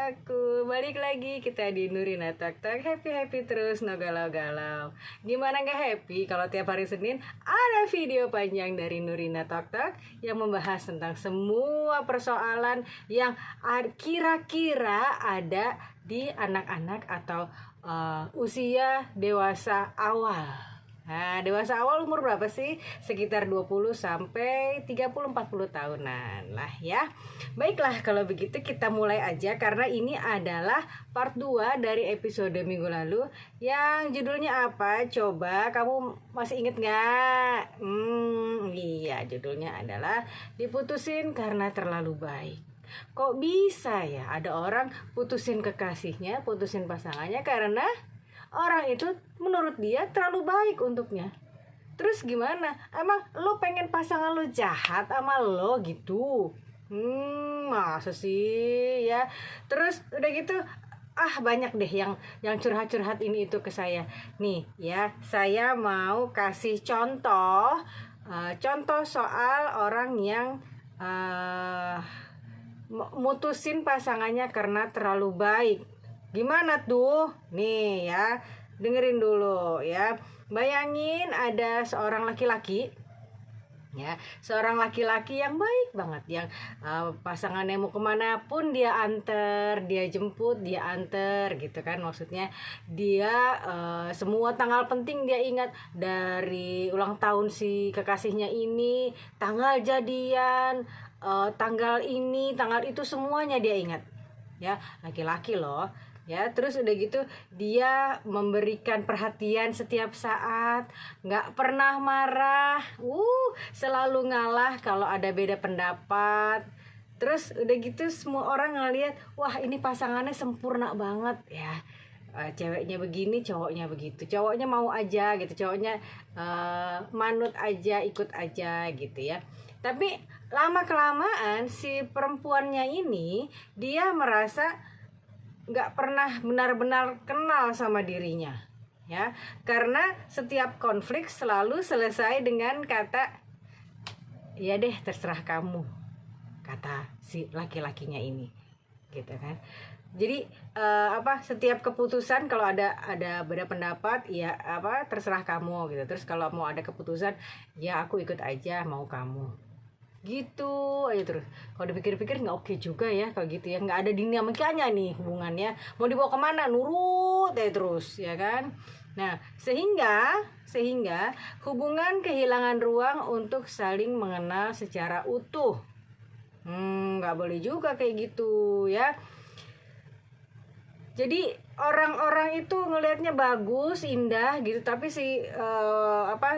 aku. Balik lagi kita di Nurina Talk Talk. Happy terus, no galau-galau. Gimana gak happy kalau tiap hari Senin ada video panjang dari Nurina Talk Talk yang membahas tentang semua persoalan yang kira-kira ada di anak-anak atau usia dewasa awal. Nah, dewasa awal umur berapa sih? Sekitar 20 sampai 30-40 tahunan lah ya. Baiklah, kalau begitu kita mulai aja karena ini adalah part 2 dari episode minggu lalu yang judulnya apa? Coba kamu masih inget gak? Iya, judulnya adalah diputusin karena terlalu baik. Kok bisa ya ada orang putusin kekasihnya, putusin pasangannya karena orang itu menurut dia terlalu baik untuknya. Terus gimana? Emang lo pengen pasangan lo jahat sama lo gitu? Masa sih ya? Terus udah gitu banyak deh yang curhat-curhat ini itu ke saya. Nih ya, saya mau kasih contoh soal orang yang mutusin pasangannya karena terlalu baik. Gimana tuh? Nih ya, dengerin dulu ya. Bayangin ada seorang laki-laki ya, seorang laki-laki yang baik banget, yang pasangannya mau kemana pun dia anter, dia jemput, dia anter gitu kan. Maksudnya dia semua tanggal penting dia ingat, dari ulang tahun si kekasihnya ini, tanggal jadian, tanggal ini, tanggal itu, semuanya dia ingat ya. Laki-laki loh ya. Terus udah gitu dia memberikan perhatian setiap saat, nggak pernah marah, selalu ngalah kalau ada beda pendapat. Terus udah gitu semua orang ngeliat, wah ini pasangannya sempurna banget ya. Ceweknya begini, cowoknya begitu, cowoknya mau aja gitu, cowoknya manut aja, ikut aja gitu ya. Tapi lama kelamaan si perempuannya ini dia merasa nggak pernah benar-benar kenal sama dirinya ya, karena setiap konflik selalu selesai dengan kata ya deh terserah kamu, kata si laki-lakinya ini gitu kan. Jadi setiap keputusan kalau ada beda pendapat ya terserah kamu gitu. Terus kalau mau ada keputusan ya aku ikut aja, mau kamu gitu aja terus. Kalau dipikir-pikir nggak oke juga ya kalau gitu ya, nggak ada dinamikanya nih hubungannya, mau dibawa kemana nurut ya terus ya kan. Nah sehingga hubungan kehilangan ruang untuk saling mengenal secara utuh. Nggak boleh juga kayak gitu ya. Jadi orang-orang itu ngelihatnya bagus, indah gitu, tapi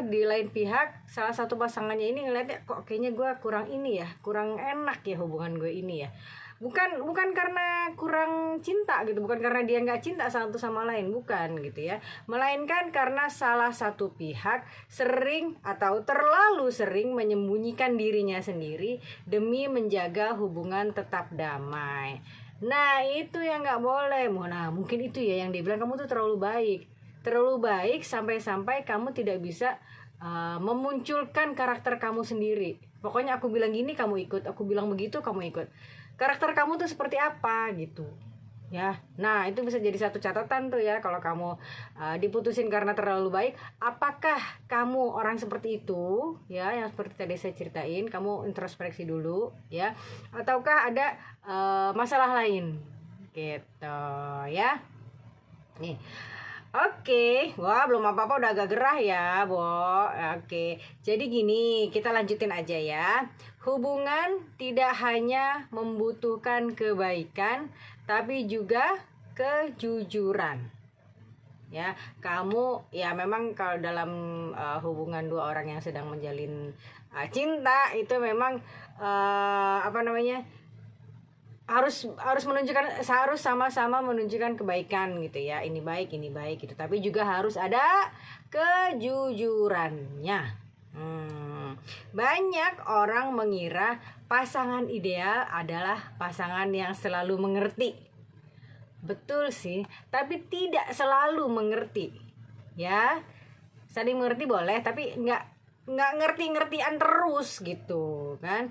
di lain pihak salah satu pasangannya ini ngelihatnya kok kayaknya gue kurang ini ya, kurang enak ya hubungan gue ini ya. Bukan karena kurang cinta gitu, bukan karena dia nggak cinta satu sama lain, bukan gitu ya, melainkan karena salah satu pihak sering atau terlalu sering menyembunyikan dirinya sendiri demi menjaga hubungan tetap damai. Nah itu yang nggak boleh. Nah mungkin itu ya yang dibilang kamu tuh terlalu baik sampai kamu tidak bisa memunculkan karakter kamu sendiri. Pokoknya aku bilang gini kamu ikut, aku bilang begitu kamu ikut. Karakter kamu tuh seperti apa gitu ya. Nah itu bisa jadi satu catatan tuh ya, kalau kamu diputusin karena terlalu baik. Apakah kamu orang seperti itu ya, yang seperti tadi saya ceritain? Kamu introspeksi dulu ya, ataukah ada masalah lain gitu ya. Nih oke, wah belum apa-apa udah agak gerah ya, Bo. Oke, jadi gini, kita lanjutin aja ya. Hubungan tidak hanya membutuhkan kebaikan, tapi juga kejujuran. Ya, kamu ya memang kalau dalam hubungan dua orang yang sedang menjalin cinta itu memang harus menunjukkan, harus sama-sama menunjukkan kebaikan gitu ya, ini baik gitu, tapi juga harus ada kejujurannya. Banyak orang mengira pasangan ideal adalah pasangan yang selalu mengerti. Betul sih, tapi tidak selalu mengerti ya. Saling mengerti boleh, tapi nggak ngerti-ngertian terus gitu kan.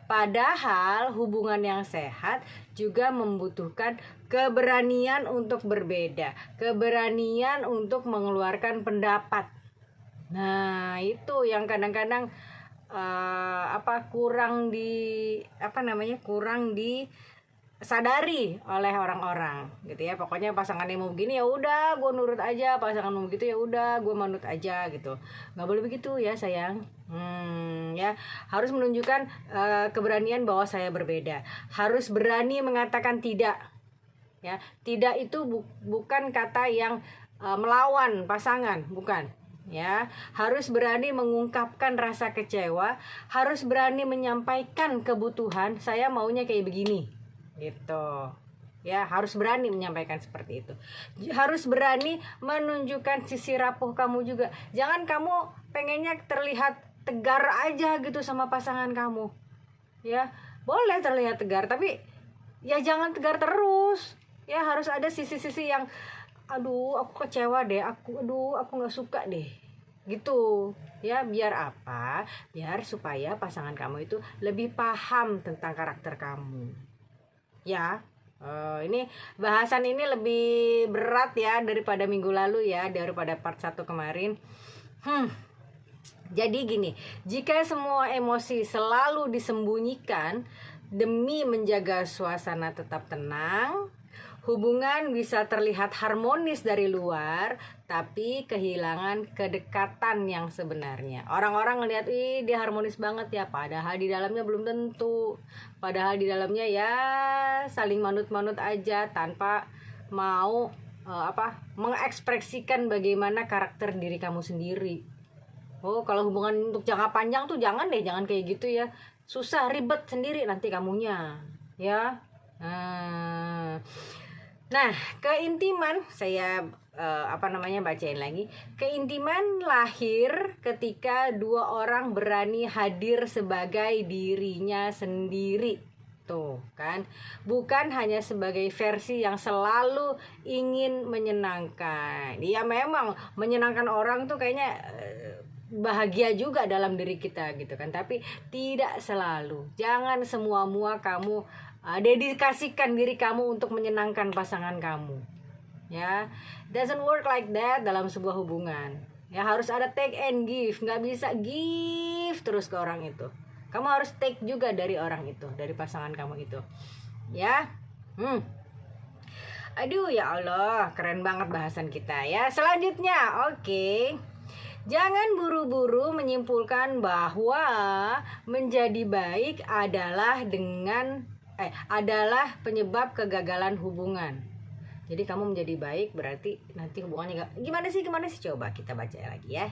Padahal hubungan yang sehat juga membutuhkan keberanian untuk berbeda, keberanian untuk mengeluarkan pendapat. Nah, itu yang kadang-kadang kurang disadari oleh orang-orang gitu ya. Pokoknya pasangannya mau begini ya udah gue nurut aja, pasangan mau begitu ya udah gue manut aja gitu. Nggak boleh begitu ya sayang. Ya harus menunjukkan keberanian bahwa saya berbeda, harus berani mengatakan tidak. Ya, tidak itu bukan kata yang melawan pasangan, bukan. Ya, harus berani mengungkapkan rasa kecewa, harus berani menyampaikan kebutuhan, saya maunya kayak begini gitu. Ya, harus berani menyampaikan seperti itu. Harus berani menunjukkan sisi rapuh kamu juga. Jangan kamu pengennya terlihat tegar aja gitu sama pasangan kamu. Ya, boleh terlihat tegar, tapi ya jangan tegar terus. Ya, harus ada sisi-sisi yang aduh aku kecewa deh, aku nggak suka deh gitu ya. Biar apa? Biar supaya pasangan kamu itu lebih paham tentang karakter kamu ya. Ini bahasan ini lebih berat ya daripada minggu lalu ya, daripada part 1 kemarin. Jadi gini, jika semua emosi selalu disembunyikan demi menjaga suasana tetap tenang, hubungan bisa terlihat harmonis dari luar, tapi kehilangan kedekatan yang sebenarnya. Orang-orang ngelihat, ih dia harmonis banget ya, padahal di dalamnya belum tentu. Padahal di dalamnya ya saling manut-manut aja tanpa mau mengekspresikan bagaimana karakter diri kamu sendiri. Oh, kalau hubungan untuk jangka panjang tuh jangan kayak gitu ya. Susah, ribet sendiri nanti kamunya, ya. Nah, keintiman saya bacain lagi. Keintiman lahir ketika dua orang berani hadir sebagai dirinya sendiri. Tuh, kan? Bukan hanya sebagai versi yang selalu ingin menyenangkan. Ya memang menyenangkan orang tuh kayaknya bahagia juga dalam diri kita gitu kan, tapi tidak selalu. Jangan semua-mua kamu dedikasikan diri kamu untuk menyenangkan pasangan kamu ya. Doesn't work like that dalam sebuah hubungan ya. Harus ada take and give, nggak bisa give terus ke orang itu. Kamu harus take juga dari orang itu, dari pasangan kamu itu ya. Aduh ya Allah, keren banget bahasan kita ya. Selanjutnya, oke. Jangan buru-buru menyimpulkan bahwa menjadi baik adalah adalah penyebab kegagalan hubungan. Jadi kamu menjadi baik berarti nanti hubungannya gimana sih? Coba kita baca lagi ya.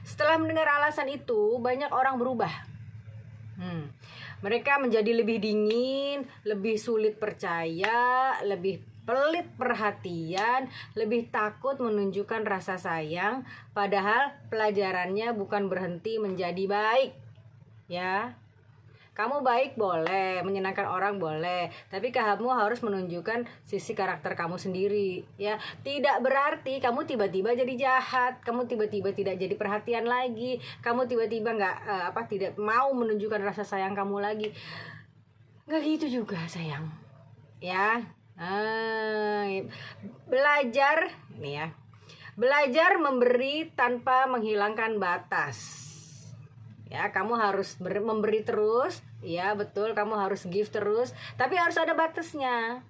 Setelah mendengar alasan itu, banyak orang berubah. Mereka menjadi lebih dingin, lebih sulit percaya, lebih pelit perhatian, lebih takut menunjukkan rasa sayang, padahal pelajarannya bukan berhenti menjadi baik. Ya. Kamu baik boleh, menyenangkan orang boleh, tapi kamu harus menunjukkan sisi karakter kamu sendiri ya. Tidak berarti kamu tiba-tiba jadi jahat, kamu tiba-tiba tidak jadi perhatian lagi, kamu tiba-tiba tidak mau menunjukkan rasa sayang kamu lagi. Nggak gitu juga sayang ya. Belajar nih ya. Belajar memberi tanpa menghilangkan batas. Ya, kamu harus memberi terus, ya betul, kamu harus give terus, tapi harus ada batasnya.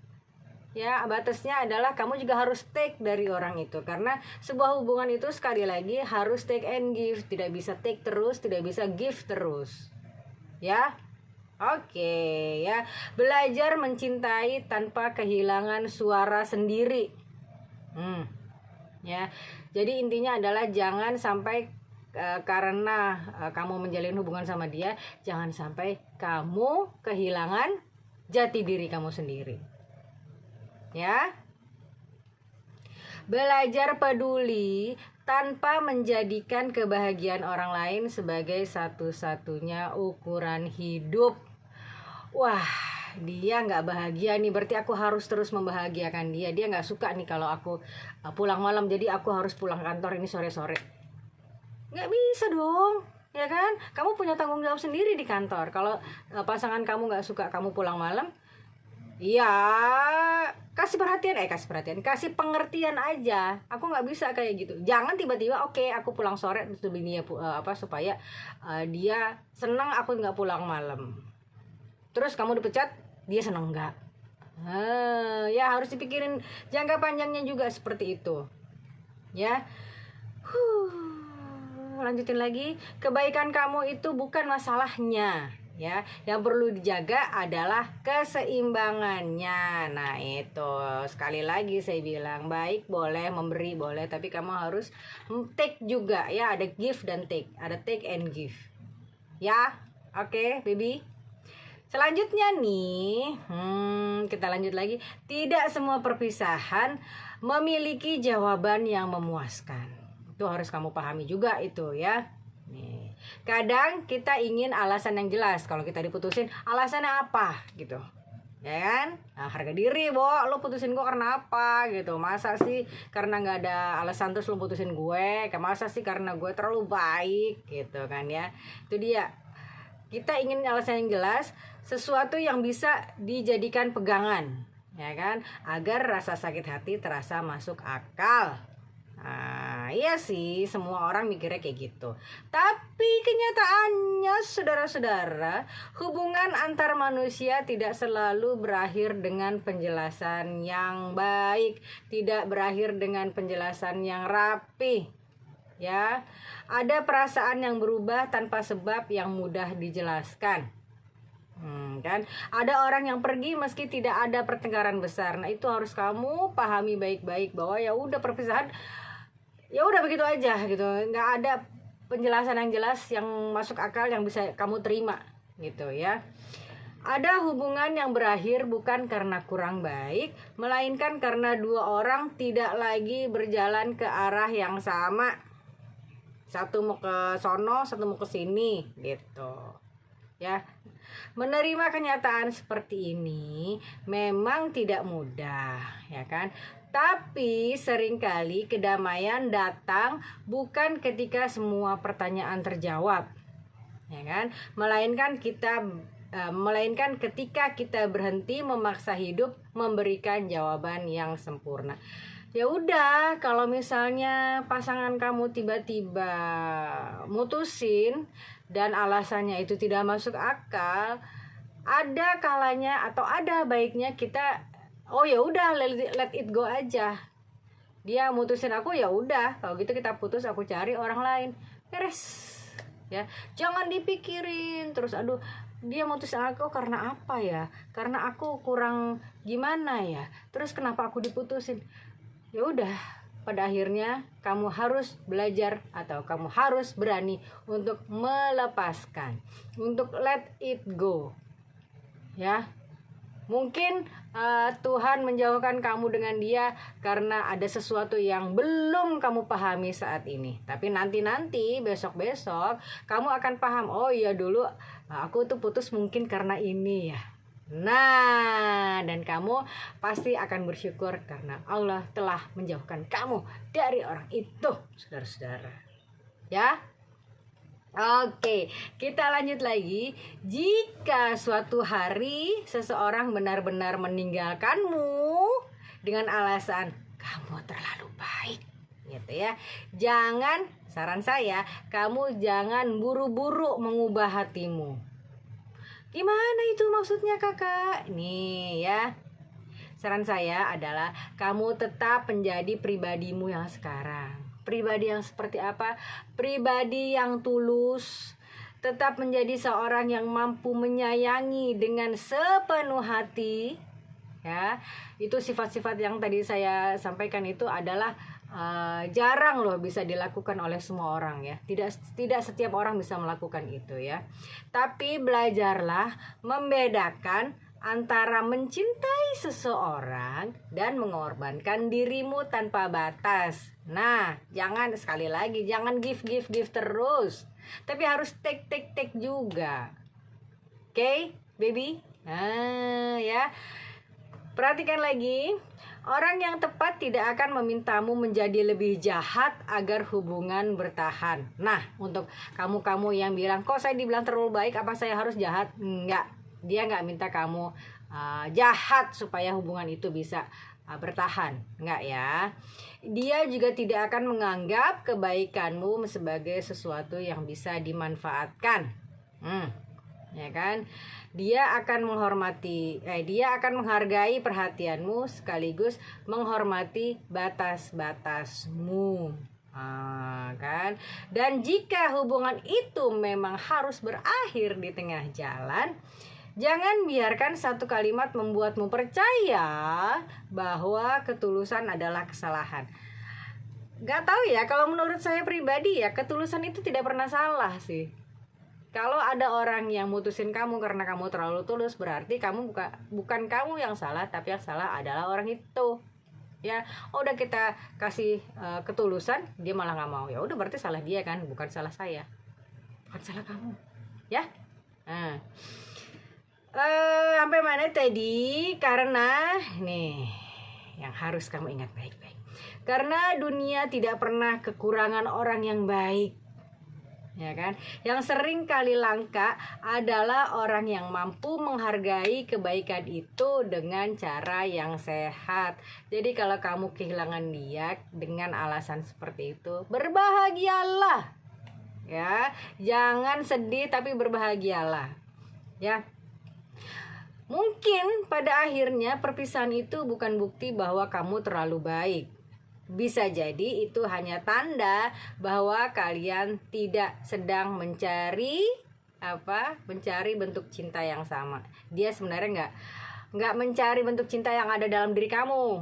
Ya, batasnya adalah kamu juga harus take dari orang itu, karena sebuah hubungan itu sekali lagi harus take and give, tidak bisa take terus, tidak bisa give terus. Ya. Oke, ya. Belajar mencintai tanpa kehilangan suara sendiri. Ya. Jadi intinya adalah jangan sampai karena kamu menjalin hubungan sama dia, jangan sampai kamu kehilangan jati diri kamu sendiri. Ya. Belajar peduli tanpa menjadikan kebahagiaan orang lain sebagai satu-satunya ukuran hidup. Wah, dia nggak bahagia nih, berarti aku harus terus membahagiakan dia. Dia nggak suka nih kalau aku pulang malam, jadi aku harus pulang kantor ini sore-sore. Nggak bisa dong ya kan? Kamu punya tanggung jawab sendiri di kantor. Kalau pasangan kamu nggak suka kamu pulang malam, ya kasih kasih pengertian aja. Aku nggak bisa kayak gitu. Jangan tiba-tiba oke, aku pulang sore terus dia supaya dia senang aku nggak pulang malam. Terus kamu dipecat, dia senang nggak? Ya harus dipikirin jangka panjangnya juga seperti itu. Ya. Lanjutin lagi, kebaikan kamu itu bukan masalahnya, ya. Yang perlu dijaga adalah keseimbangannya. Nah, itu sekali lagi saya bilang, baik boleh, memberi boleh, tapi kamu harus take juga, ya. Ada give dan take, ada take and give. Ya, oke, baby. Selanjutnya nih, kita lanjut lagi. Tidak semua perpisahan memiliki jawaban yang memuaskan. Itu harus kamu pahami juga itu, ya. Nih, kadang kita ingin alasan yang jelas. Kalau kita diputusin, alasannya apa gitu, ya kan? Nah, harga diri, lo putusin gue karena apa gitu? Masa sih karena nggak ada alasan terus lo putusin gue? Masa sih karena gue terlalu baik gitu kan, ya? Itu dia. Kita ingin alasan yang jelas, sesuatu yang bisa dijadikan pegangan, ya kan? Agar rasa sakit hati terasa masuk akal. Nah, iya sih, semua orang mikirnya kayak gitu. Tapi kenyataannya, saudara-saudara, hubungan antar manusia tidak selalu berakhir dengan penjelasan yang baik, tidak berakhir dengan penjelasan yang rapi. Ya, ada perasaan yang berubah tanpa sebab yang mudah dijelaskan. Kan ada orang yang pergi meski tidak ada pertengkaran besar. Nah, itu harus kamu pahami baik-baik bahwa ya udah perpisahan, ya udah begitu aja gitu, nggak ada penjelasan yang jelas yang masuk akal yang bisa kamu terima gitu, ya. Ada hubungan yang berakhir bukan karena kurang baik, melainkan karena dua orang tidak lagi berjalan ke arah yang sama. Satu mau ke sono, satu mau ke sini gitu, ya. Menerima kenyataan seperti ini memang tidak mudah, ya kan? Tapi seringkali kedamaian datang bukan ketika semua pertanyaan terjawab, ya kan? Melainkan ketika kita berhenti memaksa hidup memberikan jawaban yang sempurna. Ya udah, kalau misalnya pasangan kamu tiba-tiba mutusin dan alasannya itu tidak masuk akal, ada kalanya atau ada baiknya kita ya udah, let it go aja. Dia mutusin aku, ya udah, kalau gitu kita putus, aku cari orang lain. Beres. Ya, jangan dipikirin terus, aduh, dia mutusin aku karena apa ya? Karena aku kurang gimana ya? Terus kenapa aku diputusin? Ya udah, pada akhirnya kamu harus belajar atau kamu harus berani untuk melepaskan, untuk let it go. Ya. Mungkin Tuhan menjauhkan kamu dengan dia karena ada sesuatu yang belum kamu pahami saat ini. Tapi nanti besok-besok kamu akan paham. Oh iya, dulu aku tuh putus mungkin karena ini ya. Nah, dan kamu pasti akan bersyukur karena Allah telah menjauhkan kamu dari orang itu, saudara-saudara. Ya. Oke, kita lanjut lagi. Jika suatu hari seseorang benar-benar meninggalkanmu dengan alasan kamu terlalu baik, gitu ya. Saran saya, kamu jangan buru-buru mengubah hatimu. Gimana itu maksudnya, Kakak? Nih ya. Saran saya adalah kamu tetap menjadi pribadimu yang sekarang. Pribadi yang seperti apa? Pribadi yang tulus, tetap menjadi seorang yang mampu menyayangi dengan sepenuh hati. Ya, itu sifat-sifat yang tadi saya sampaikan itu adalah jarang loh bisa dilakukan oleh semua orang, ya. Tidak setiap orang bisa melakukan itu, ya. Tapi belajarlah membedakan antara mencintai seseorang dan mengorbankan dirimu tanpa batas. Nah, jangan give terus, tapi harus take juga. Oke, baby? Nah, ya. Perhatikan lagi, orang yang tepat tidak akan memintamu menjadi lebih jahat agar hubungan bertahan. Nah, untuk kamu-kamu yang bilang, kok saya dibilang terlalu baik, apa saya harus jahat? Enggak, dia nggak minta kamu jahat supaya hubungan itu bisa bertahan. Enggak ya. Dia juga tidak akan menganggap kebaikanmu sebagai sesuatu yang bisa dimanfaatkan. Ya kan? Dia akan menghargai perhatianmu sekaligus menghormati batas-batasmu. Kan? Dan jika hubungan itu memang harus berakhir di tengah jalan, jangan biarkan satu kalimat membuatmu percaya bahwa ketulusan adalah kesalahan. Gak tahu ya, kalau menurut saya pribadi ya, ketulusan itu tidak pernah salah sih. Kalau ada orang yang mutusin kamu karena kamu terlalu tulus, berarti kamu bukan kamu yang salah, tapi yang salah adalah orang itu. Ya, udah kita kasih ketulusan, dia malah nggak mau. Ya udah, berarti salah dia kan, bukan salah saya, bukan salah kamu. Ya. Nah, sampai mana tadi? Karena nih yang harus kamu ingat baik-baik. Karena dunia tidak pernah kekurangan orang yang baik. Ya kan? Yang sering kali langka adalah orang yang mampu menghargai kebaikan itu dengan cara yang sehat. Jadi kalau kamu kehilangan dia dengan alasan seperti itu, berbahagialah. Ya, jangan sedih tapi berbahagialah. Ya. Mungkin pada akhirnya perpisahan itu bukan bukti bahwa kamu terlalu baik. Bisa jadi itu hanya tanda bahwa kalian tidak sedang mencari bentuk cinta yang sama. Dia sebenarnya nggak mencari bentuk cinta yang ada dalam diri kamu.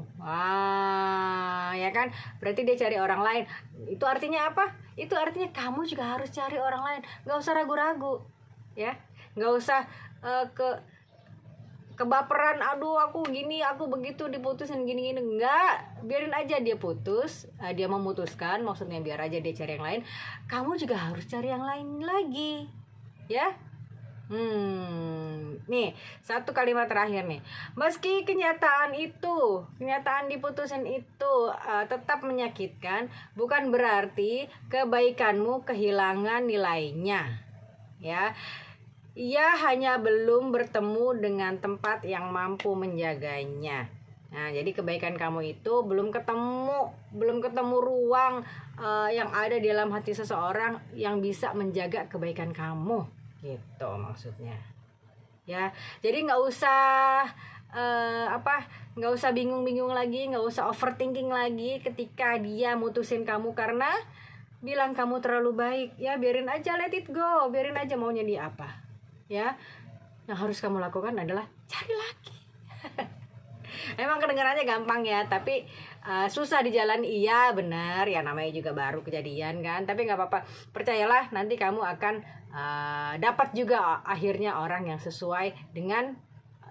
Ya kan? Berarti dia cari orang lain. Itu artinya apa? Itu artinya kamu juga harus cari orang lain. Nggak usah ragu-ragu, ya. Nggak usah kebaperan, aduh aku gini, aku begitu, diputusin gini-gini. Enggak, biarin aja dia putus, dia memutuskan, maksudnya biar aja dia cari yang lain. Kamu juga harus cari yang lain lagi, ya. Nih, satu kalimat terakhir nih. Meski kenyataan diputusin itu tetap menyakitkan, bukan berarti kebaikanmu kehilangan nilainya, ya. Ia hanya belum bertemu dengan tempat yang mampu menjaganya. Nah, jadi kebaikan kamu itu belum ketemu ruang yang ada di dalam hati seseorang yang bisa menjaga kebaikan kamu, gitu maksudnya. Ya, jadi nggak usah bingung-bingung lagi, nggak usah overthinking lagi ketika dia mutusin kamu karena bilang kamu terlalu baik. Ya, biarin aja, let it go, biarin aja maunya dia apa. Ya, yang harus kamu lakukan adalah cari lagi. Emang kedengarannya gampang ya, tapi susah di jalan. Iya benar, ya namanya juga baru kejadian kan. Tapi nggak apa-apa, percayalah nanti kamu akan dapat juga akhirnya orang yang sesuai dengan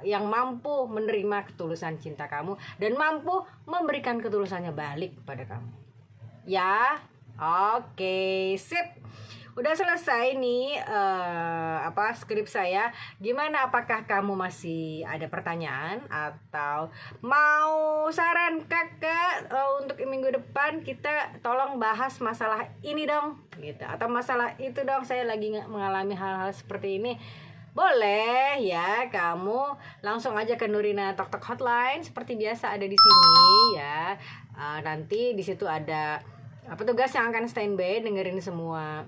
yang mampu menerima ketulusan cinta kamu dan mampu memberikan ketulusannya balik kepada kamu. Ya, oke, sip. Udah selesai nih skrip saya. Gimana, apakah kamu masih ada pertanyaan atau mau saran kakak untuk minggu depan kita tolong bahas masalah ini dong gitu, atau masalah itu dong, saya lagi mengalami hal-hal seperti ini. Boleh ya, kamu langsung aja ke Nurina Tok Tok Hotline seperti biasa ada di sini ya. Nanti di situ ada petugas yang akan standby dengerin semua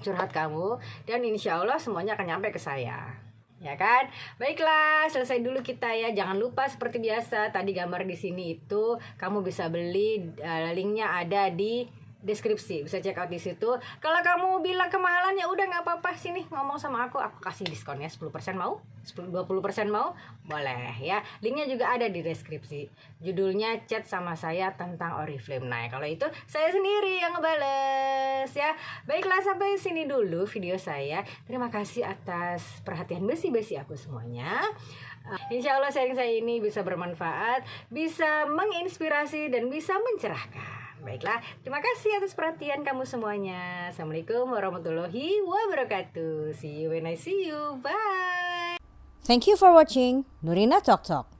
curhat kamu, dan insya Allah semuanya akan nyampe ke saya, ya kan? Baiklah, selesai dulu kita ya. Jangan lupa seperti biasa, tadi gambar di sini itu kamu bisa beli, linknya ada di deskripsi, bisa check out di situ. Kalau kamu bilang kemahalan, ya udah nggak apa-apa, sini ngomong sama aku kasih diskonnya 10% mau, 20% mau, boleh ya. Linknya juga ada di deskripsi. Judulnya chat sama saya tentang Oriflame. Nah, kalau itu saya sendiri yang ngebales ya. Baiklah, sampai sini dulu video saya. Terima kasih atas perhatian besi-besi aku semuanya. Insya Allah sharing saya ini bisa bermanfaat, bisa menginspirasi, dan bisa mencerahkan. Baiklah, terima kasih atas perhatian kamu semuanya. Assalamualaikum warahmatullahi wabarakatuh. See you when I see you. Bye. Thank you for watching Nurina Talk Talk.